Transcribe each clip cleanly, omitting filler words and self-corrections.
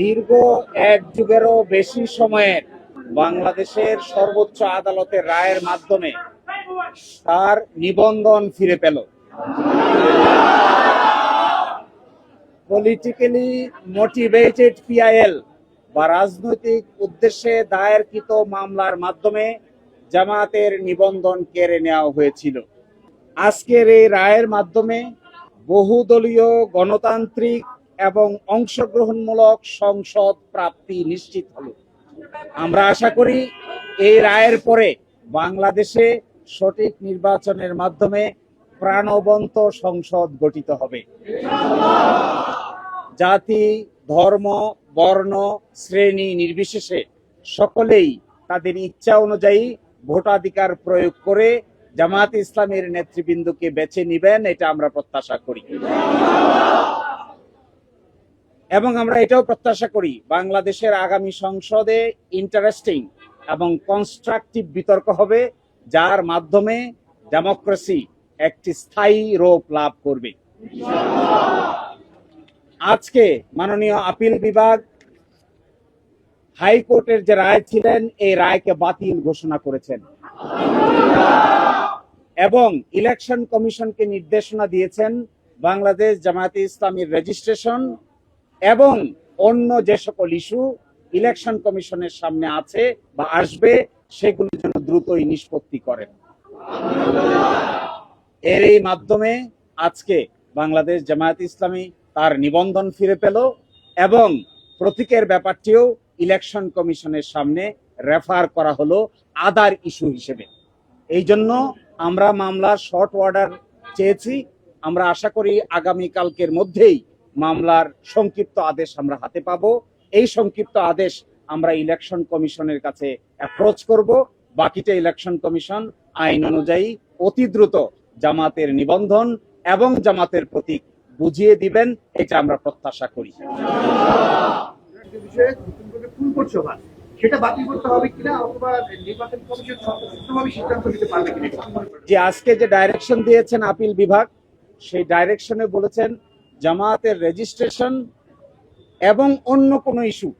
দীর্ঘ এক যুগেরও বেশি সময়ের বাংলাদেশের সর্বোচ্চ আদালতের রায়ের মাধ্যমে তার নিবন্ধন ফিরে পেল। পলিটিক্যালি মোটিভেটেড পিআইএল বা রাজনৈতিক উদ্দেশ্যে দায়েরকৃত মামলার মাধ্যমে জামায়াতের নিবন্ধন কেড়ে নেওয়া হয়েছিল। আজকের এই রায়ের মাধ্যমে বহুদলীয় গণতান্ত্রিক এবং অংশগ্রহণমূলক সংসদ প্রাপ্তি নিশ্চিত হল। আমরা আশা করি এই রায়ের পরে বাংলাদেশে সঠিক নির্বাচনের মাধ্যমে প্রাণবন্ত সংসদ গঠিত হবে। জাতি, ধর্ম, বর্ণ, শ্রেণী নির্বিশেষে সকলেই তাদের ইচ্ছা অনুযায়ী ভোটাধিকার প্রয়োগ করে জামায়াতে ইসলামের নেতৃবৃন্দকে বেছে নিবেন, এটা আমরা প্রত্যাশা করি। এবং আমরা এটাও প্রত্যাশা করি বাংলাদেশের আগামী সংসদে ইন্টারেস্টিং এবং কনস্ট্রাকটিভ বিতর্ক হবে, যার মাধ্যমে ডেমোক্রেসি একটি স্থায়ী রূপ লাভ করবে। আজকে মাননীয় আপিল বিভাগ হাইকোর্টের যে রায় ছিলেন এই রায়কে বাতিল ঘোষণা করেছেন এবং ইলেকশন কমিশনকে নির্দেশনা দিয়েছেন বাংলাদেশ জামায়াতে ইসলামীর রেজিস্ট্রেশন এবং অন্য যে সকল ইস্যু ইলেকশন কমিশনের সামনে আছে বা আসবে সেগুলোর জন্য দ্রুতই নিষ্পত্তি করেন। এর এই মাধ্যমে আজকে বাংলাদেশ জামায়াতে ইসলামী তার নিবন্ধন ফিরে পেল এবং প্রতীকের ব্যাপারটিও ইলেকশন কমিশনের সামনে রেফার করা হলো আদার ইস্যু হিসেবে। এই জন্য আমরা মামলার শর্ট অর্ডার চেয়েছি। আমরা আশা করি আগামীকালকের মধ্যেই মামলার সংক্ষিপ্ত আদেশ আমরা হাতে পাবো। এই সংক্ষিপ্ত আদেশ আমরা ইলেকশন কমিশনের কাছে অ্যাপ্রোচ করব। বাকিটা ইলেকশন কমিশন আইন অনুযায়ী অতি দ্রুত জামাতের নিবন্ধন এবং জামাতের প্রতীক বুঝিয়ে দিবেন, এটা আমরা প্রত্যাশা করি। যে আজকে যে ডাইরেকশন দিয়েছেন আপিল বিভাগ, সেই ডাইরেকশনে বলেছেন জামায়াতের রেজিস্ট্রেশন এবং অন্য কোনো ইস্যু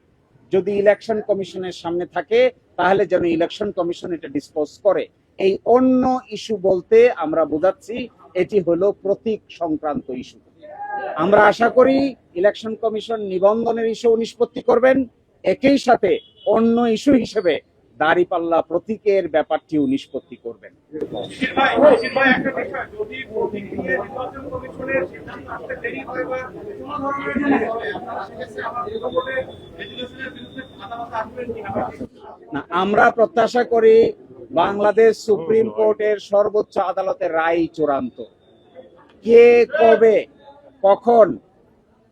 যদি ইলেকশন কমিশনের সামনে থাকে তাহলে যেন ইলেকশন কমিশন এটা ডিসপোজ করে। এই অন্য ইস্যু বলতে আমরা বোঝাচ্ছি এটি হলো প্রতীক সংক্রান্ত ইস্যু। আমরা আশা করি ইলেকশন কমিশন নিবন্ধনের ইস্যু নিষ্পত্তি করবেন, একই সাথে অন্য ইস্যু হিসেবে দাঁড়িপাল্লা প্রতীকের ব্যাপারটিও নিষ্পত্তি করবেন। না, আমরা প্রত্যাশা করি বাংলাদেশ সুপ্রিম কোর্টের সর্বোচ্চ আদালতের রায় চূড়ান্ত। কে কবে কখন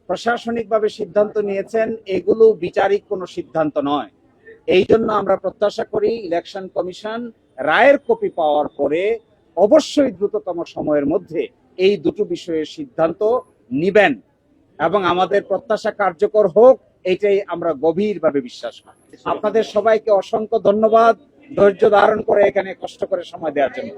প্রশাসনিকভাবে সিদ্ধান্ত নিয়েছেন এগুলো বিচারিক কোনো সিদ্ধান্ত নয়। এই জন্য আমরা প্রত্যাশা করি ইলেকশন কমিশন রায়ের কপি পাওয়ার পরে অবশ্যই দ্রুততম সময়ের মধ্যে এই দুটো বিষয়ের সিদ্ধান্ত নিবেন এবং আমাদের প্রত্যাশা কার্যকর হোক, এটাই আমরা গভীরভাবে বিশ্বাস করি। আপনাদের সবাইকে অসংখ্য ধন্যবাদ ধৈর্য ধারণ করে এখানে কষ্ট করে সময় দেওয়ার জন্য।